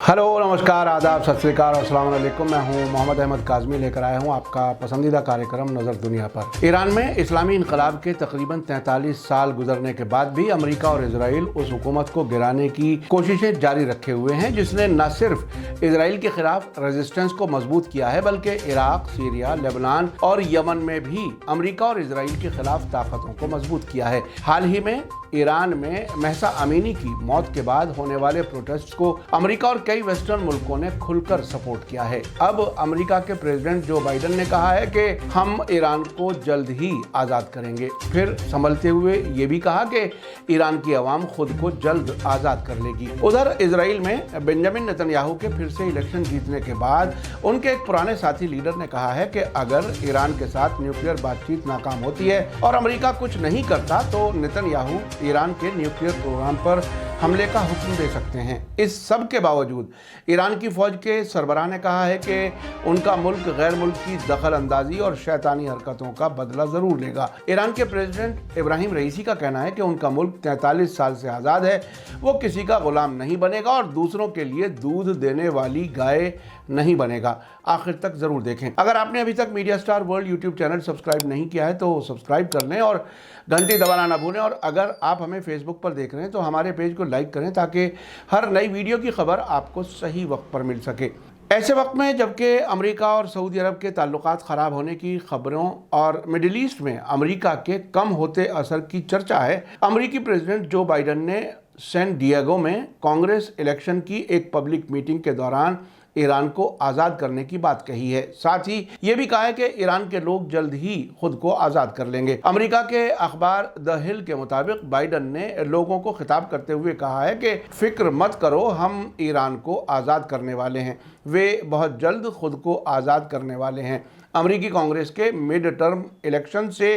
Hello, नमस्कार, आदाब, सत श्री अकाल और अस्सलाम वालेकुम। मैं हूं मोहम्मद अहमद काज़मी, लेकर आया हूं आपका पसंदीदा कार्यक्रम नज़र दुनिया पर। ईरान में इस्लामी इनकलाब के तकरीबन 43 साल गुजरने के बाद भी अमेरिका और इजराइल उस हुकूमत को गिराने की कोशिशें जारी रखे हुए हैं जिसने न सिर्फ इजराइल के खिलाफ रेजिस्टेंस को मजबूत किया है बल्कि इराक, सीरिया, लेबनान और यमन में भी अमेरिका और इजराइल के खिलाफ ताकतों को मजबूत किया है। हाल ही में ईरान में महसा अमीनी की मौत के बाद होने वाले प्रोटेस्ट को अमेरिका और कई वेस्टर्न मुल्कों ने खुलकर सपोर्ट किया है। अब अमेरिका के प्रेसिडेंट जो बाइडेन ने कहा है कि हम ईरान को जल्द ही आज़ाद करेंगे। फिर संभलते हुए ये भी कहा कि ईरान की आवाम खुद को जल्द आज़ाद कर लेगी। उधर इजराइल में बेंजामिन नेतन्याहू के फिर से इलेक्शन जीतने के बाद उनके एक पुराने साथी लीडर ने कहा है कि अगर ईरान के साथ न्यूक्लियर बातचीत नाकाम होती है और अमेरिका कुछ नहीं करता तो नेतन्याहू ईरान के न्यूक्लियर प्रोग्राम पर हमले का हुक्म दे सकते हैं। इस सब के बावजूद ईरान की फौज के सरबराह ने कहा है कि उनका मुल्क गैर मुल्की दखल अंदाजी और शैतानी हरकतों का बदला जरूर लेगा। ईरान के प्रेसिडेंट इब्राहिम रईसी का कहना है कि उनका मुल्क 43 साल से आज़ाद है, वो किसी का गुलाम नहीं बनेगा और दूसरों के लिए दूध देने वाली गाय नहीं बनेगा। आखिर तक जरूर देखें। अगर आपने अभी तक media star world YouTube channel subscribe नहीं किया है तो सब्सक्राइब कर लें और घंटी दबाना ना भूलें। और अगर आप हमें फेसबुक पर देख रहे हैं तो हमारे पेज को लाइक करें ताकि हर नई वीडियो की खबर आपको सही वक्त पर मिल सके। ऐसे वक्त में जबकि अमेरिका और सऊदी अरब के ताल्लुकात ख़राब होने की खबरों और मिडिल ईस्ट में अमेरिका के कम होते असर की चर्चा है, अमेरिकी प्रेसिडेंट जो बाइडेन ने सैन डिएगो में कांग्रेस इलेक्शन की एक पब्लिक मीटिंग के दौरान ईरान को आज़ाद करने की बात कही है। साथ ही ये भी कहा है कि ईरान के लोग जल्द ही खुद को आज़ाद कर लेंगे। अमेरिका के अखबार द हिल के मुताबिक बाइडेन ने लोगों को खिताब करते हुए कहा है कि फिक्र मत करो, हम ईरान को आज़ाद करने वाले हैं, वे बहुत जल्द खुद को आज़ाद करने वाले हैं। अमेरिकी कांग्रेस के मिड टर्म इलेक्शन से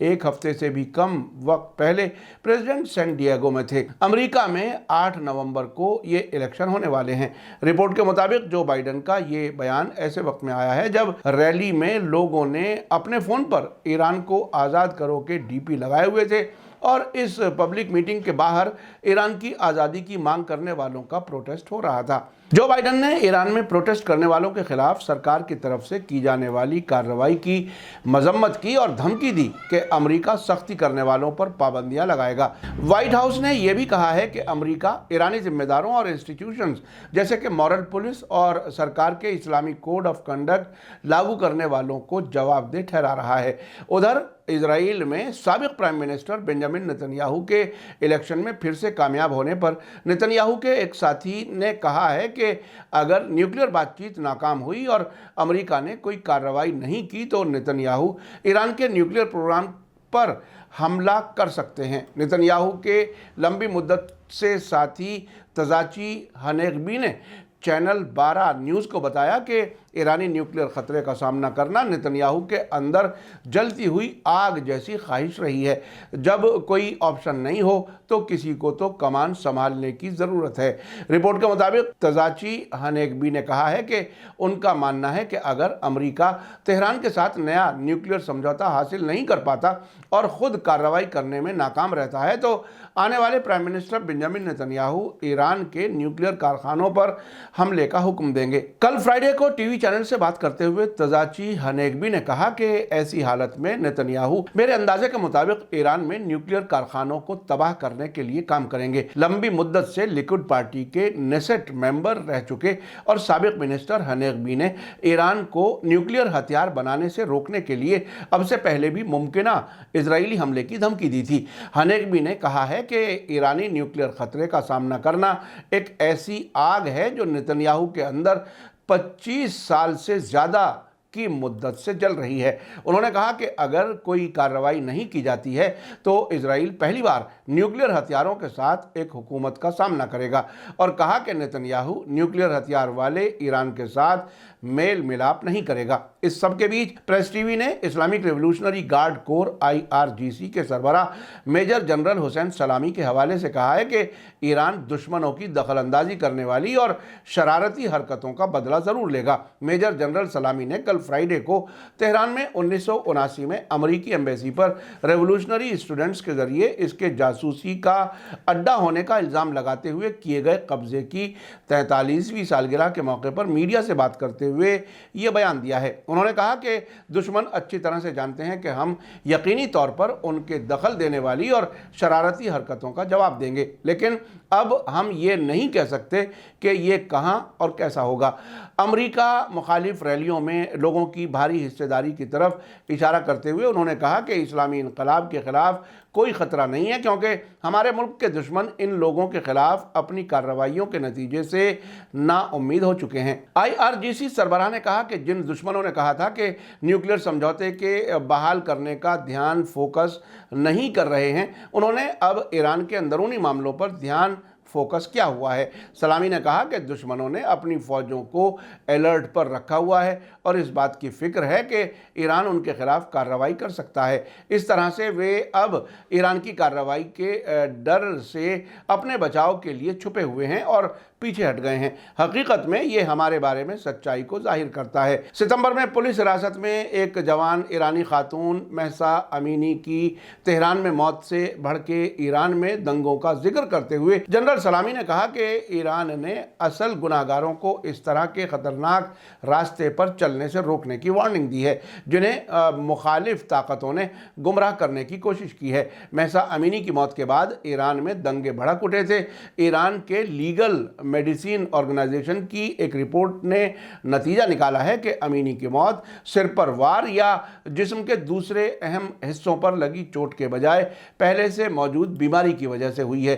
एक हफ्ते से भी कम वक्त पहले प्रेसिडेंट सैन डिएगो में थे। अमेरिका में 8 नवंबर को ये इलेक्शन होने वाले हैं। रिपोर्ट के मुताबिक जो बाइडेन का ये बयान ऐसे वक्त में आया है जब रैली में लोगों ने अपने फ़ोन पर ईरान को आज़ाद करो के डीपी लगाए हुए थे और इस पब्लिक मीटिंग के बाहर ईरान की आज़ादी की मांग करने वालों का प्रोटेस्ट हो रहा था। जो बाइडेन ने ईरान में प्रोटेस्ट करने वालों के खिलाफ सरकार की तरफ से की जाने वाली कार्रवाई की मजम्मत की और धमकी दी कि अमेरिका सख्ती करने वालों पर पाबंदियां लगाएगा। व्हाइट हाउस ने यह भी कहा है कि अमेरिका ईरानी जिम्मेदारों और इंस्टीट्यूशंस जैसे कि मॉरल पुलिस और सरकार के इस्लामिक कोड ऑफ कंडक्ट लागू करने वालों को जवाबदेह ठहरा रहा है। उधर इजराइल में साबिक प्राइम मिनिस्टर बेंजामिन नेतन्याहू के इलेक्शन में फिर से कामयाब होने पर नेतन्याहू के एक साथी ने कहा है कि अगर न्यूक्लियर बातचीत नाकाम हुई और अमेरिका ने कोई कार्रवाई नहीं की तो नेतन्याहू ईरान के न्यूक्लियर प्रोग्राम पर हमला कर सकते हैं। नेतन्याहू के लंबी मुद्दत से साथी तजाची हनेगबी ने चैनल 12 न्यूज़ को बताया कि ईरानी न्यूक्लियर खतरे का सामना करना नेतन्याहू के अंदर जलती हुई आग जैसी ख्वाहिश रही है। जब कोई ऑप्शन नहीं हो तो किसी को तो कमान संभालने की ज़रूरत है। रिपोर्ट के मुताबिक तजाची हनेगबी ने कहा है कि उनका मानना है कि अगर अमेरिका तेहरान के साथ नया न्यूक्लियर समझौता हासिल नहीं कर पाता और ख़ुद कार्रवाई करने में नाकाम रहता है तो आने वाले prime minister Benjamin Netanyahu Iran के न्यूक्लियर कारखानों पर हमले का हुक्म देंगे। कल फ्राइडे को टीवी चैनल से बात करते हुए तजाची हनेगबी ने कहा कि ऐसी हालत में नेतन्याहू मेरे अंदाजे के मुताबिक ईरान में न्यूक्लियर कारखानों को तबाह करने के लिए काम करेंगे। लंबी मुद्दत से लिकुड पार्टी के नेसेट मेंबर रह चुके और साबिक मिनिस्टर हनेगबी ने ईरान को न्यूक्लियर हथियार बनाने से रोकने के लिए अब से पहले भी मुमकिना इजरायली हमले की धमकी दी थी। हनेगबी ने कहा है कि ईरानी न्यूक्लियर खतरे का सामना करना एक ऐसी आग है जो नेतन्याहू के अंदर 25 साल से ज़्यादा की मुद्दत से जल रही है। उन्होंने कहा कि अगर कोई कार्रवाई नहीं की जाती है तो इजराइल पहली बार न्यूक्लियर हथियारों के साथ एक हुकूमत का सामना करेगा और कहा कि नेतन्याहू न्यूक्लियर हथियार वाले ईरान के साथ मेल मिलाप नहीं करेगा। इस सब के बीच प्रेस टीवी ने Islamic revolutionary guard core IRGC के सरबराह मेजर जनरल हुसैन सलामी के हवाले से कहा है कि ईरान दुश्मनों की दखलंदाजी करने वाली और शरारती हरकतों का बदला ज़रूर लेगा। मेजर जनरल सलामी ने कल फ्राइडे को तेहरान में 1979 में अमरीकी एम्बेसी पर रेवोल्यूशनरी स्टूडेंट्स के जरिए इसके जासूस जासूसी का अड्डा होने का इल्ज़ाम लगाते हुए किए गए कब्जे की 43वीं सालगिरह के मौके पर मीडिया से बात करते हुए ये बयान दिया है। उन्होंने कहा कि दुश्मन अच्छी तरह से जानते हैं कि हम यकीनी तौर पर उनके दखल देने वाली और शरारती हरकतों का जवाब देंगे, लेकिन अब हम ये नहीं कह सकते कि ये कहाँ और कैसा होगा। अमेरिका मुखालिफ रैलियों में लोगों की भारी हिस्सेदारी की तरफ इशारा करते हुए उन्होंने कहा कि इस्लामी इनकलाब के खिलाफ कोई ख़तरा नहीं है, क्योंकि हमारे मुल्क के दुश्मन इन लोगों के खिलाफ अपनी कार्रवाइयों के नतीजे से नाउम्मीद हो चुके हैं। IRGC सरबराह ने कहा कि जिन दुश्मनों ने कहा था कि न्यूक्लियर समझौते के बहाल करने का ध्यान फोकस नहीं कर रहे हैं, उन्होंने अब ईरान के अंदरूनी मामलों पर ध्यान फोकस क्या हुआ है। सलामी ने कहा कि दुश्मनों ने अपनी फ़ौजों को अलर्ट पर रखा हुआ है और इस बात की फ़िक्र है कि ईरान उनके खिलाफ कार्रवाई कर सकता है। इस तरह से वे अब ईरान की कार्रवाई के डर से अपने बचाव के लिए छुपे हुए हैं और पीछे हट गए हैं। हकीकत में ये हमारे बारे में सच्चाई को जाहिर करता है। सितंबर में पुलिस हिरासत में एक जवान ईरानी खातून महसा अमीनी की तेहरान में मौत से भड़के ईरान में दंगों का जिक्र करते हुए जनरल सलामी ने कहा कि ईरान ने असल गुनाहगारों को इस तरह के खतरनाक रास्ते पर चलने से रोकने की वार्निंग दी है, जिन्हें मुखालिफ ताकतों ने गुमराह करने की कोशिश की है। महसा अमीनी की मौत के बाद ईरान में दंगे भड़क उठे थे। ईरान के लीगल मेडिसिन ऑर्गेनाइजेशन की एक रिपोर्ट ने नतीजा निकाला है कि अमीनी की मौत सिर पर वार या जिस्म के दूसरे अहम हिस्सों पर लगी चोट के बजाय पहले से मौजूद बीमारी की वजह से हुई है।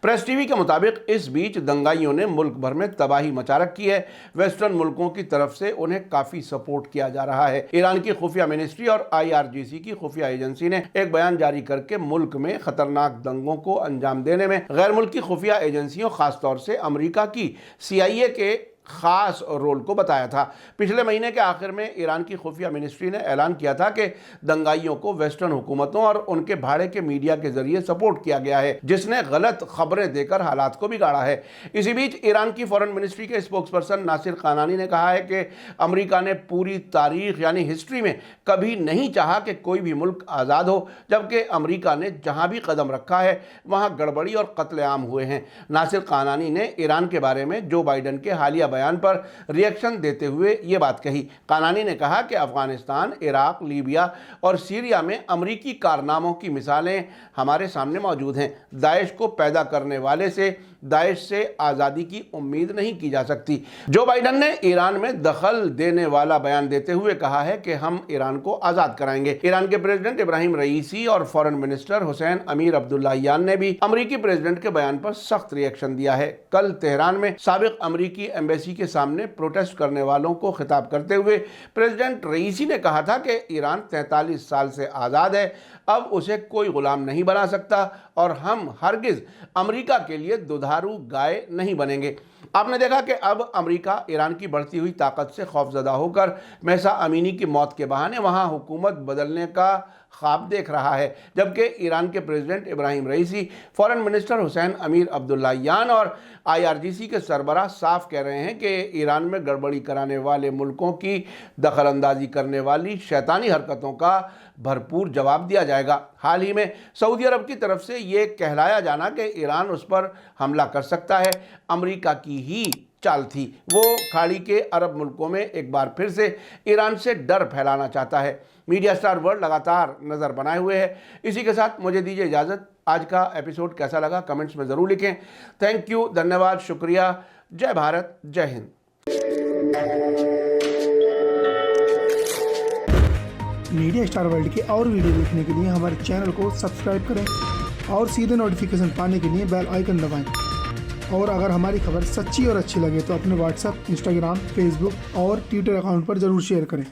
प्रेस टीवी के मुताबिक इस बीच दंगाइयों ने मुल्क भर में तबाही मचा रखी है। वेस्टर्न मुल्कों की तरफ से उन्हें काफ़ी सपोर्ट किया जा रहा है। ईरान की खुफिया मिनिस्ट्री और IRGC की खुफिया एजेंसी ने एक बयान जारी करके मुल्क में खतरनाक दंगों को अंजाम देने में गैर मुल्की खुफिया एजेंसियों, खासतौर से अमेरिका की CIA के खास रोल को बताया था। पिछले महीने के आखिर में ईरान की खुफिया मिनिस्ट्री ने ऐलान किया था कि दंगाइयों को वेस्टर्न हुकूमतों और उनके भाड़े के मीडिया के जरिए सपोर्ट किया गया है, जिसने गलत खबरें देकर हालात को बिगाड़ा है। इसी बीच ईरान की फॉरेन मिनिस्ट्री के स्पोक्सपर्सन नासिर कानानी ने कहा है कि अमेरिका ने पूरी तारीख यानी हिस्ट्री में कभी नहीं चाहा कि कोई भी मुल्क आज़ाद हो, जबकि अमेरिका ने जहाँ भी कदम रखा है वहाँ गड़बड़ी और कत्लेआम हुए हैं। नासिर कानानी ने ईरान के बारे में जो बाइडन के हालिया बयान पर रिएक्शन देते हुए ये बात कही। कानानी ने कहा कि अफगानिस्तान, इराक, लीबिया और सीरिया में अमरीकी कारनामों की मिसालें हमारे सामने मौजूद हैं। दाइश को पैदा करने वाले से दाइश से आज़ादी की उम्मीद नहीं की जा सकती। जो बाइडन ने ईरान में दखल देने वाला बयान देते हुए कहा है कि हम ईरान को आज़ाद कराएंगे। ईरान के प्रेसिडेंट इब्राहिम रईसी और फॉरेन मिनिस्टर हुसैन अमीर अब्दुल्लाहियान ने भी अमरीकी प्रेसिडेंट के बयान पर सख्त रिएक्शन दिया है। कल तेहरान में साबिक अमरीकी एम्बेसी के सामने प्रोटेस्ट करने वालों को खिताब करते हुए प्रेसिडेंट रईसी ने कहा था कि ईरान 43 साल से आज़ाद है, अब उसे कोई गुलाम नहीं बना सकता और हम हरगिज़ अमेरिका के लिए दुधारू गाय नहीं बनेंगे। आपने देखा कि अब अमेरिका ईरान की बढ़ती हुई ताकत से खौफजदा होकर महसा अमीनी की मौत के बहाने वहाँ हुकूमत बदलने का ख्वाब देख रहा है, जबकि ईरान के प्रेसिडेंट इब्राहिम रईसी, फॉरेन मिनिस्टर हुसैन अमीर अब्दुल्लाहियान और IRGC के सरबराह साफ कह रहे हैं कि ईरान में गड़बड़ी कराने वाले मुल्कों की दखलंदाजी करने वाली शैतानी हरकतों का भरपूर जवाब दिया जाएगा। हाल ही में सऊदी अरब की तरफ से ये कहलाया जाना कि ईरान उस पर हमला कर सकता है अमेरिका की ही चाल थी। वो खाड़ी के अरब मुल्कों में एक बार फिर से ईरान से डर फैलाना चाहता है। मीडिया स्टार वर्ल्ड लगातार नज़र बनाए हुए है। इसी के साथ मुझे दीजिए इजाज़त। आज का एपिसोड कैसा लगा कमेंट्स में ज़रूर लिखें। थैंक यू, धन्यवाद, शुक्रिया। जय भारत, जय हिंद। मीडिया स्टार वर्ल्ड के और वीडियो देखने के लिए हमारे चैनल को सब्सक्राइब करें और सीधे नोटिफिकेशन पाने के लिए बेल आइकन दबाएं। और अगर हमारी खबर सच्ची और अच्छी लगे तो अपने व्हाट्सएप, इंस्टाग्राम, फेसबुक और ट्विटर अकाउंट पर ज़रूर शेयर करें।